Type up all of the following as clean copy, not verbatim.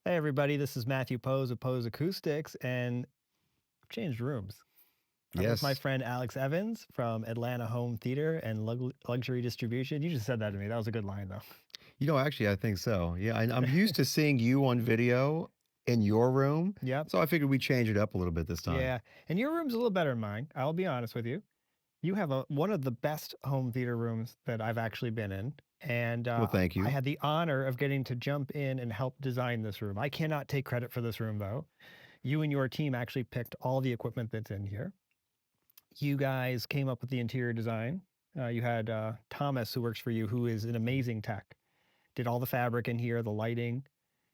Hey everybody, this is Matthew Poes of Poes Acoustics, and I've changed rooms. I'm with my Yes. friend Alex Evans from Atlanta Home Theater and Luxury Distribution. You just said that to me. That was a good line, though. Actually, I think so. Yeah, I'm used to seeing you on video in your room, Yep. so I figured we'd change it up a little bit this time. Yeah. And your room's a little better than mine. I'll be honest with you. You have one of the best home theater rooms that I've actually been in. And Well, thank I you. had the honor of getting to jump in and help design this room. I cannot take credit for this room, though. You and your team actually picked all the equipment that's in here. You guys came up with the interior design. You had Thomas, who works for you, who is an amazing tech. Did all the fabric in here, the lighting.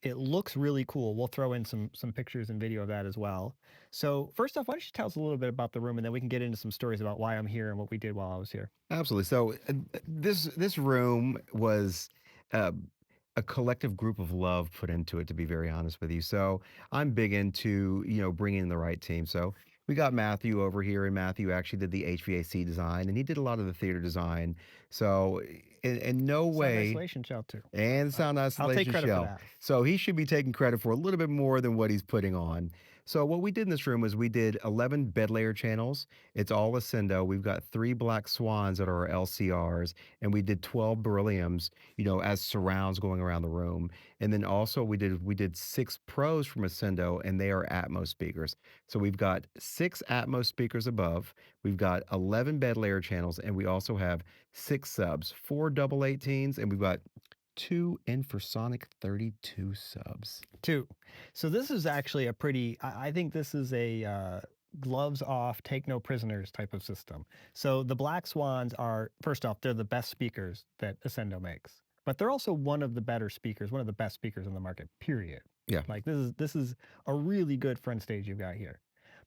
It looks really cool. We'll throw in some pictures and video of that as well. So first off, why don't you tell us a little bit about the room, and then we can get into some stories about why I'm here and what we did while I was here. Absolutely. So this room was uh, a collective group of love put into it. To be very honest with you, so I'm big into bringing in the right team. So we got Matthew over here, and Matthew actually did the HVAC design, and he did a lot of the theater design. So in no Sound way. isolation shell too. And sound I'll take isolation credit for shell. that. So he should be taking credit for a little bit more than what he's putting on. So what we did in this room is we did 11 bed layer channels. It's all Ascendo. We've got 3 black swans that are our LCRs, and we did 12 berylliums, as surrounds going around the room. And then also we did 6 pros from Ascendo, and they are Atmos speakers. So we've got 6 Atmos speakers above. We've got 11 bed layer channels, and we also have 6 subs, 4 double 18s, and we've got 2 infrasonic 32 subs. Two. So this is actually a pretty. I think this is a gloves off, take no prisoners type of system. So the Black Swans are, first off, they're the best speakers that Ascendo makes, but they're also one of the better speakers, one of the best speakers on the market. Period. Yeah. Like this is a really good front stage you've got here.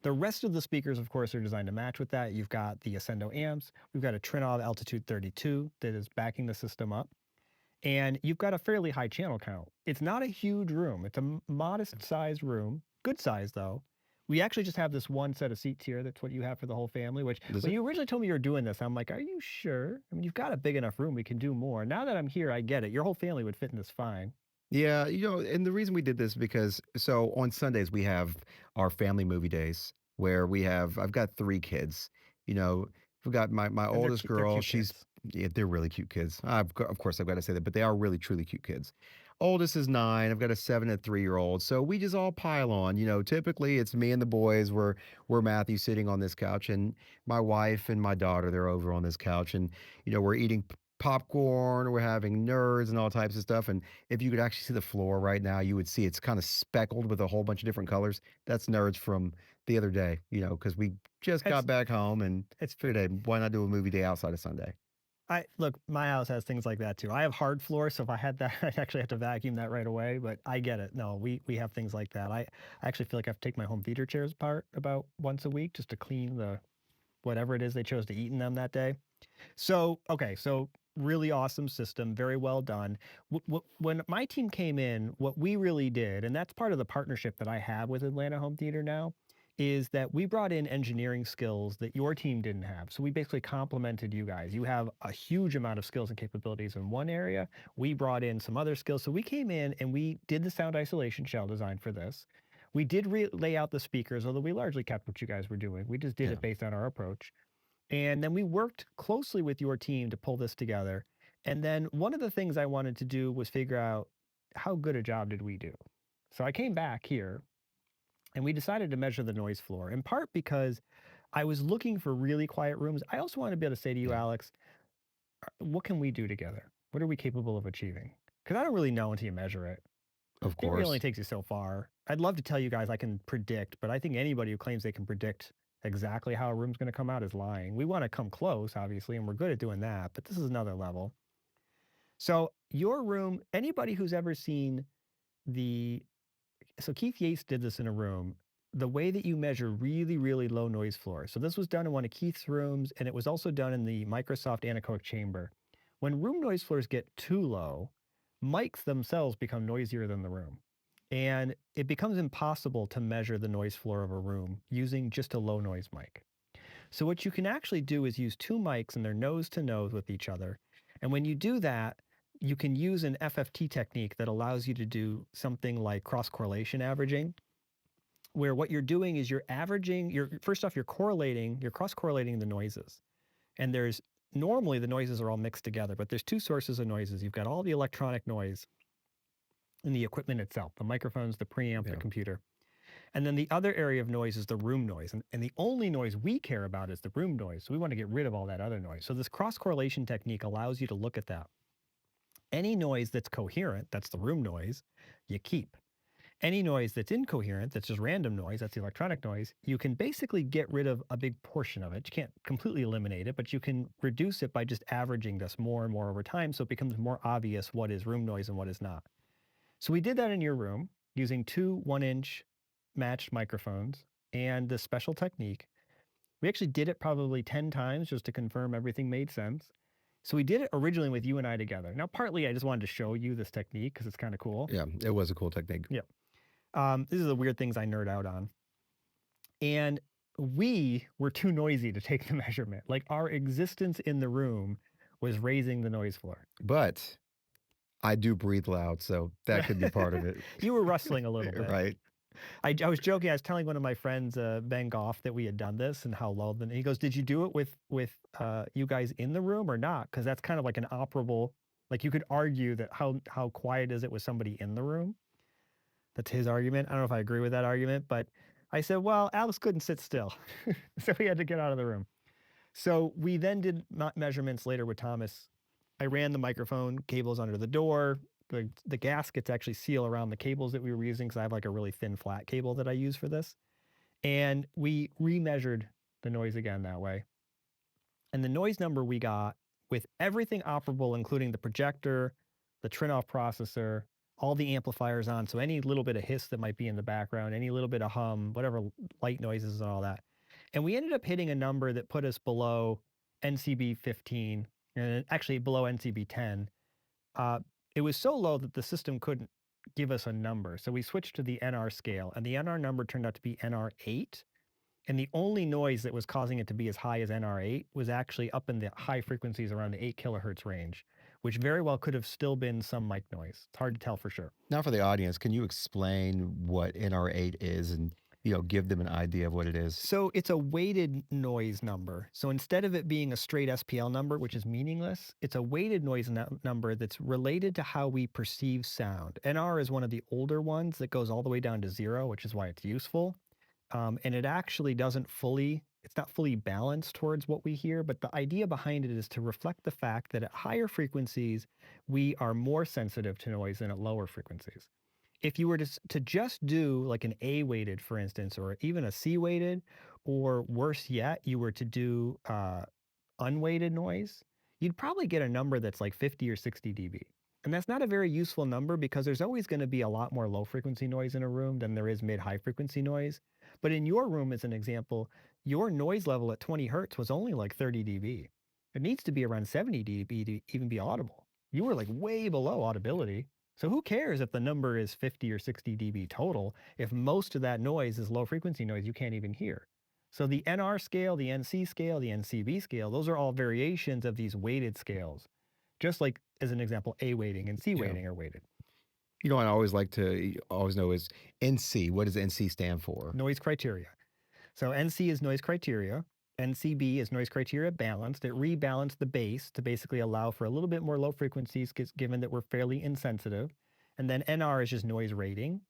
The rest of the speakers, of course, are designed to match with that. You've got the Ascendo amps. We've got a Trinnov Altitude 32 that is backing the system up. And you've got a fairly high channel count. It's not a huge room. It's a modest sized room. Good size, though. We actually just have this one set of seats here. That's what you have for the whole family, which Does when it? you originally told me you were doing this, I'm like, are you sure? I mean, you've got a big enough room. We can do more. Now that I'm here, I get it. Your whole family would fit in this fine. Yeah, and the reason we did this because so on Sundays we have our family movie days where I've got 3 kids. You know, I've got my And oldest they're girl, cute she's kids. yeah, they're really cute kids. Of course I've got to say that, but they are really truly cute kids. Oldest is 9. I've got a 7 and 3-year-old. So we just all pile on. Typically it's me and the boys. We're Matthew sitting on this couch, and my wife and my daughter, they're over on this couch, and we're eating popcorn, we're having nerds and all types of stuff. And if you could actually see the floor right now, you would see it's kind of speckled with a whole bunch of different colors. That's nerds from the other day, because we just got It's back home and it's figured, hey, why not do a movie day outside of Sunday? I look, my house has things like that too. I have hard floor, so if I had that, I'd actually have to vacuum that right away. But I get it. No, we have things like that. I actually feel like I have to take my home theater chairs apart about once a week just to clean the whatever it is they chose to eat in them that day. So, okay, so really awesome system, very well done. When my team came in, what we really did, and that's part of the partnership that I have with Atlanta Home Theater now, is that we brought in engineering skills that your team didn't have. So we basically complemented you guys. You have a huge amount of skills and capabilities in one area. We brought in some other skills. So we came in and we did the sound isolation shell design for this. We did lay out the speakers, although we largely kept what you guys were doing. We just did Yeah. it based on our approach. And then we worked closely with your team to pull this together. And then one of the things I wanted to do was figure out how good a job did we do. So I came back here and we decided to measure the noise floor, in part because I was looking for really quiet rooms. I also want to be able to say to you, Yeah. Alex, what can we do together? What are we capable of achieving? Because I don't really know until you measure it. Of It really only course. takes you so far. I'd love to tell you guys I can predict, but I think anybody who claims they can predict exactly how a room's going to come out is lying. We want to come close, obviously, and we're good at doing that, but this is another level. So, your room, anybody who's ever seen the so Keith Yates did this in a room, the way that you measure really, really low noise floor. So this was done in one of Keith's rooms, and it was also done in the Microsoft anechoic chamber. When room noise floors get too low, mics themselves become noisier than the room. And it becomes impossible to measure the noise floor of a room using just a low noise mic. So what you can actually do is use 2 mics and they're nose to nose with each other. And when you do that, you can use an FFT technique that allows you to do something like cross correlation averaging, where what you're doing is you're averaging, first off, you're cross correlating the noises. And there's normally the noises are all mixed together, but there's two sources of noises. You've got all the electronic noise in the equipment itself, the microphones, the preamp, the Yeah. computer. And then the other area of noise is the room noise. And the only noise we care about is the room noise. So we want to get rid of all that other noise. So this cross correlation technique allows you to look at that. Any noise that's coherent, that's the room noise, you keep. Any noise that's incoherent, that's just random noise, that's the electronic noise, you can basically get rid of a big portion of it. You can't completely eliminate it, but you can reduce it by just averaging this more and more over time so it becomes more obvious what is room noise and what is not. So we did that in your room using two 1-inch matched microphones and this special technique. We actually did it probably 10 times just to confirm everything made sense. So we did it originally with you and I together. Now, partly I just wanted to show you this technique because it's kind of cool. Yeah, it was a cool technique. Yeah. This is the weird things I nerd out on. And we were too noisy to take the measurement. Like our existence in the room was raising the noise floor. But I do breathe loud, so that could be part of it. You were rustling a little bit. Right. I was joking. I was telling one of my friends, Ben Goff, that we had done this and how low. And he goes, "Did you do it with you guys in the room or not? Because that's kind of like an operable. Like you could argue that how quiet is it with somebody in the room? That's his argument. I don't know if I agree with that argument, but I said, well, Alex couldn't sit still, so he had to get out of the room. So we then did measurements later with Thomas. I ran the microphone cables under the door. The gaskets actually seal around the cables that we were using because I have like a really thin flat cable that I use for this. And we remeasured the noise again that way. And the noise number we got with everything operable, including the projector, the Trinnov processor, all the amplifiers on. So any little bit of hiss that might be in the background, any little bit of hum, whatever light noises and all that. And we ended up hitting a number that put us below NCB 15 and actually below NCB 10. It was so low that the system couldn't give us a number. So we switched to the NR scale, and the NR number turned out to be NR 8. And the only noise that was causing it to be as high as NR 8 was actually up in the high frequencies around the 8 kilohertz range, which very well could have still been some mic noise. It's hard to tell for sure. Now for the audience, can you explain what NR8 is and give them an idea of what it is? So it's a weighted noise number. So instead of it being a straight SPL number, which is meaningless, it's a weighted noise number that's related to how we perceive sound. NR is one of the older ones that goes all the way down to 0, which is why it's useful. And it actually it's not fully balanced towards what we hear, but the idea behind it is to reflect the fact that at higher frequencies, we are more sensitive to noise than at lower frequencies. If you were to just do like an A weighted, for instance, or even a C weighted, or worse yet, you were to do unweighted noise, you'd probably get a number that's like 50 or 60 dB. And that's not a very useful number because there's always going to be a lot more low frequency noise in a room than there is mid high frequency noise. But in your room, as an example, your noise level at 20 hertz was only like 30 dB. It needs to be around 70 dB to even be audible. You were like way below audibility. So who cares if the number is 50 or 60 dB total if most of that noise is low frequency noise you can't even hear? So the NR scale, the NC scale, the NCB scale, those are all variations of these weighted scales. Just like, as an example, A weighting and C weighting are weighted. I always like to always know is NC. What does NC stand for? Noise criteria. So NC is noise criteria. NCB is noise criteria balanced. It rebalanced the bass to basically allow for a little bit more low frequencies given that we're fairly insensitive. And then NR is just noise rating.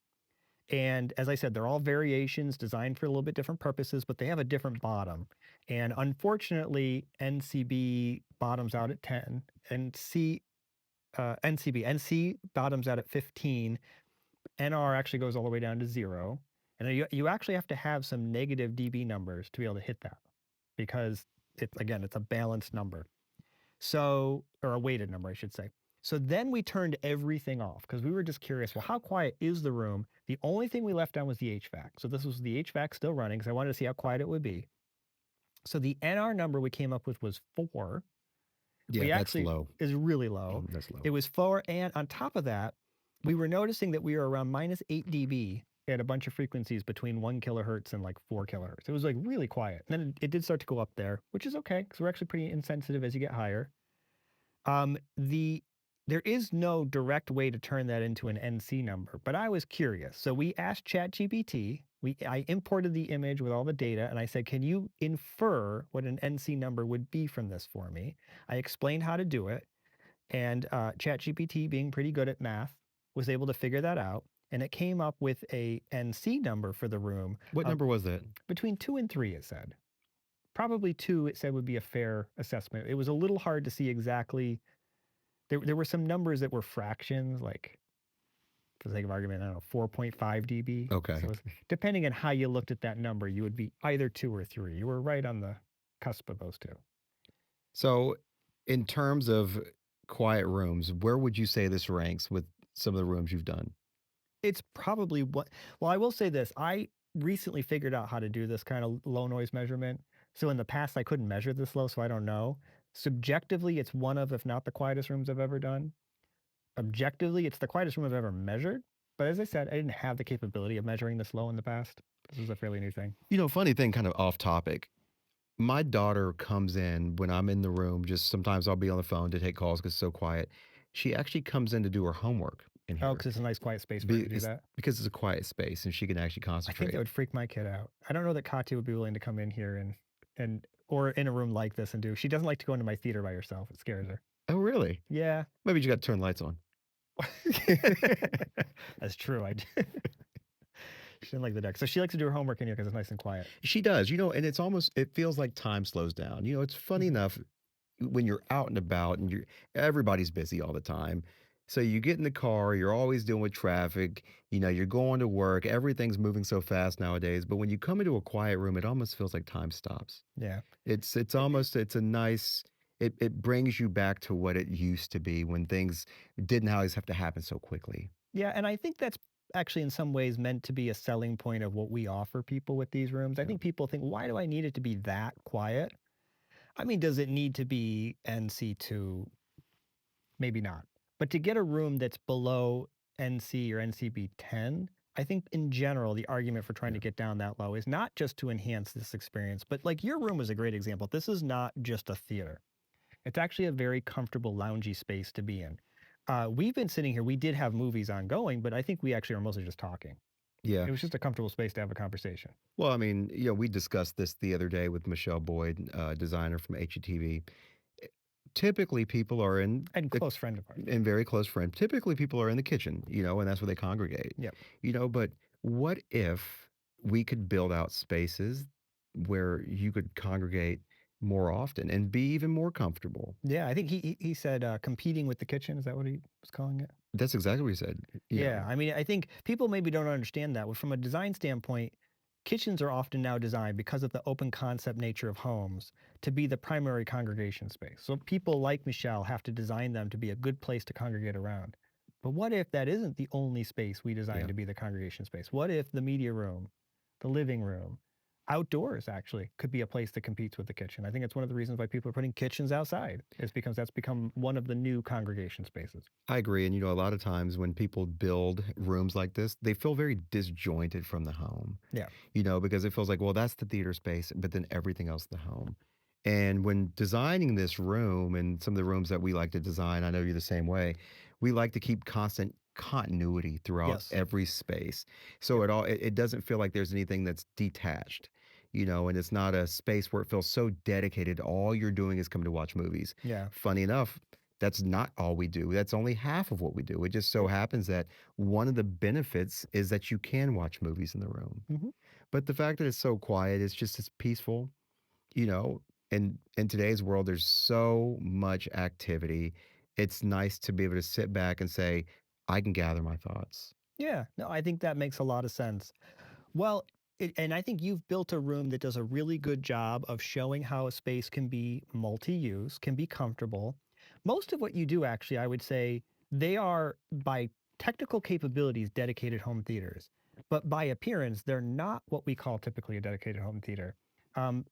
And as I said, they're all variations designed for a little bit different purposes, but they have a different bottom. And unfortunately, NCB bottoms out at 10. NC bottoms out at 15. NR actually goes all the way down to 0. And you actually have to have some negative dB numbers to be able to hit that because it's a balanced number. So, or a weighted number, I should say. So then we turned everything off because we were just curious, well, how quiet is the room? The only thing we left on was the HVAC. So this was the HVAC still running because I wanted to see how quiet it would be. So the NR number we came up with was 4. Yeah, that's low. Is really low. That's low. It was 4. And on top of that, we were noticing that we were around minus 8 dB at a bunch of frequencies between 1 kilohertz and like 4 kilohertz. It was like really quiet. And then it did start to go up there, which is okay because we're actually pretty insensitive as you get higher. The There is no direct way to turn that into an NC number, but I was curious. So we asked ChatGPT. I imported the image with all the data and I said, "Can you infer what an NC number would be from this for me?" I explained how to do it, and ChatGPT, being pretty good at math, was able to figure that out, and it came up with a NC number for the room What of number was that? between 2 and 3, it said. Probably 2, it said, would be a fair assessment. It was a little hard to see exactly. There were some numbers that were fractions, like, for the sake of argument, I don't know, 4.5 dB. Okay. So depending on how you looked at that number, you would be either 2 or 3. You were right on the cusp of those 2. So, in terms of quiet rooms, where would you say this ranks with some of the rooms you've done? It's probably what well, I will say this, I recently figured out how to do this kind of low noise measurement. So in the past, I couldn't measure this low, so I don't know. Subjectively, it's one of, if not the quietest rooms I've ever done. Objectively, it's the quietest room I've ever measured. But as I said, I didn't have the capability of measuring this low in the past. This is a fairly new thing. Funny thing, kind of off topic. My daughter comes in when I'm in the room, just sometimes I'll be on the phone to take calls because it's so quiet. She actually comes in to do her homework in Oh, here because it's a nice quiet space for her to do that. because it's a quiet space and she can actually I think that concentrate. would freak my kid out. I don't know that Katya would be willing to come in here and or in a room like this and do. She doesn't like to go into my theater by herself. It scares her. Oh, really? Yeah. Maybe you got to turn lights on. That's true. She didn't like the deck. So she likes to do her homework in here because it's nice and quiet. She does, and it feels like time slows down. It's funny Mhm. enough when you're out and about and everybody's busy all the time. So you get in the car, you're always dealing with traffic, you're going to work, everything's moving so fast nowadays. But when you come into a quiet room, it almost feels like time stops. Yeah. It's It- almost it's a nice it brings you back to what it used to be when things didn't always have to happen so quickly. yeah. And I think that's actually in some ways meant to be a selling point of what we offer people with these rooms. I Yeah. think people think, why do I need it to be that quiet? I mean, does it need to be NC2? Maybe not. But to get a room that's below NC or NCB 10, I think in general, the argument for trying to Yeah. get down that low is not just to enhance this experience, but like your room is a great example. This is not just a theater. It's actually a very comfortable, loungy space to be in. We've been sitting here. We did have movies ongoing, but I think we actually are mostly just talking. Yeah. It was just a comfortable space to have a conversation. Well, I mean, we discussed this the other day with Michelle Boyd, designer from HGTV. Typically, people are And close friend of ours. very close friend. Typically, people are in the kitchen, and that's where they congregate. Yep. But what if we could build out spaces where you could congregate more often and be even more comfortable? Yeah, I think he said competing with the kitchen. Is that what he was calling it? That's exactly what he said. Yeah, I mean, I think people maybe don't understand that. Well, from a design standpoint, kitchens are often now designed because of the open concept nature of homes to be the primary congregation space. So people like Michelle have to design them to be a good place to congregate around. But what if that isn't the only space we design Yeah. to be the congregation space? What if the media room, the living room, outdoors actually could be a place that competes with the kitchen? I think it's one of the reasons why people are putting kitchens outside, is because that's become one of the new congregation spaces. I agree. And, a lot of times when people build rooms like this, they feel very disjointed from the home. Yeah. Because it feels like, well, that's the theater space, but then everything else in the home. And when designing this room and some of the rooms that we like to design, I know you're the same way, we like to keep constant continuity throughout Yes. every space. So Yep. it doesn't feel like there's anything that's detached, and it's not a space where it feels so dedicated. All you're doing is coming to watch movies. Yeah. Funny enough, that's not all we do. That's only half of what we do. It just so happens that one of the benefits is that you can watch movies in the room. Mhm. But the fact that it's so quiet, it's peaceful, you know. And in today's world, there's so much activity. It's nice to be able to sit back and say, I can gather my thoughts. Yeah, no, I think that makes a lot of sense. Well, and I think you've built a room that does a really good job of showing how a space can be multi-use, can be comfortable. Most of what you do, actually, I would say, they are by technical capabilities dedicated home theaters, but by appearance, they're not what we call typically a dedicated home theater.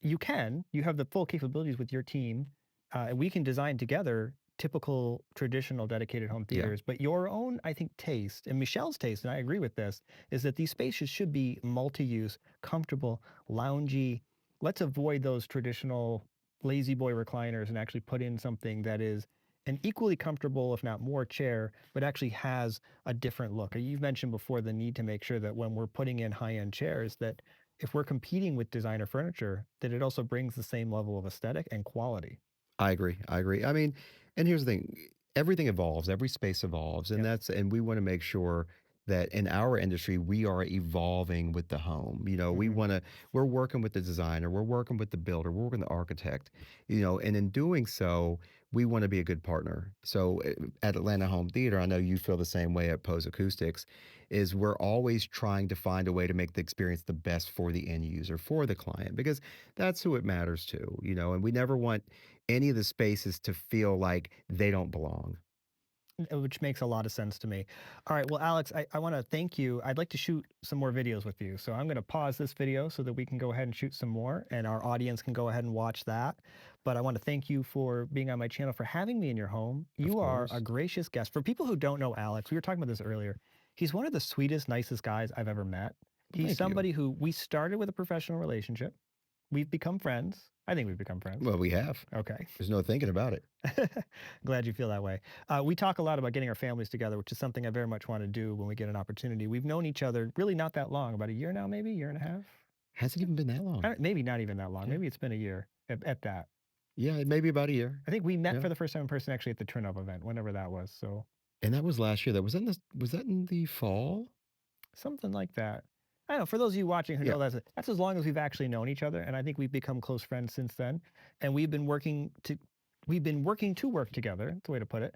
You have the full capabilities with your team, and we can design together typical traditional dedicated home Yeah. theaters, but your own, I think, taste and Michelle's taste, and I agree with this, is that these spaces should be multi-use, comfortable, loungy. Let's avoid those traditional lazy boy recliners and actually put in something that is an equally comfortable, if not more, chair, but actually has a different look. You've mentioned before the need to make sure that when we're putting in high-end chairs, that if we're competing with designer furniture, that it also brings the same level of aesthetic and quality. I agree. I agree. I mean, and here's the thing, everything evolves, every space evolves, and Yep. we want to make sure that in our industry we are evolving with the home. Mhm. We're working with the designer, we're working with the builder, we're working with the architect, and in doing so, we want to be a good partner. So at Atlanta Home Theater, I know you feel the same way at Poes Acoustics, is we're always trying to find a way to make the experience the best for the end user, for the client, because that's who it matters to, and we never want any of the spaces to feel like they don't belong. Which makes a lot of sense to me. All right. Well, Alex, I want to thank you. I'd like to shoot some more videos with you. So I'm going to pause this video so that we can go ahead and shoot some more and our audience can go ahead and watch that. But I want to thank you for being on my channel, for having me in your home. Of You are a course. gracious guest. For people who don't know Alex, we were talking about this earlier. He's one of the sweetest, nicest guys I've ever met. He's Thank you. somebody who we started with a professional relationship. We've become friends. I think we've become friends. Well, we have. Okay. There's no thinking about it. Glad you feel that way. We talk a lot about getting our families together, which is something I very much want to do when we get an opportunity. We've known each other really not that long, about a year now, maybe year and a half. Hasn't even been that long. Maybe not even that long. Yeah. Maybe it's been a year at that. Yeah, maybe about a year. I think we met Yeah. for the first time in person actually at the Trinnov event, whenever that was. So And that was last year. Was that in the fall? something like that. I don't know. For those of you watching who Yeah, know, that's as long as we've actually known each other, and I think we've become close friends since then. And we've been working to work together. That's the way to put it.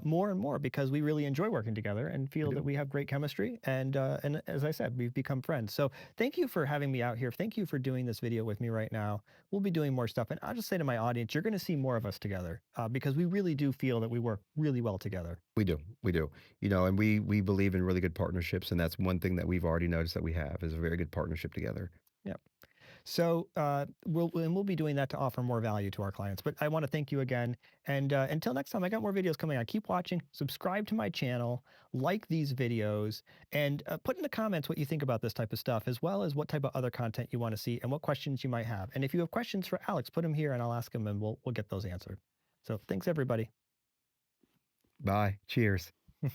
More and more because we really enjoy working together and we feel that do. we have great chemistry. And as I said, we've become friends. So thank you for having me out here. Thank you for doing this video with me right now. We'll be doing more stuff, and I'll just say to my audience, you're going to see more of us together because we really do feel that we work really well together. We do. We do. And we believe in really good partnerships, and that's one thing that we've already noticed that we have is a very good partnership together. Yeah. So we'll be doing that to offer more value to our clients. But I want to thank you again. And until next time, I got more videos coming on. Keep watching, subscribe to my channel, like these videos, and put in the comments what you think about this type of stuff, as well as what type of other content you want to see and what questions you might have. And if you have questions for Alex, put them here and I'll ask them and we'll get those answered. So thanks everybody. Bye. Cheers.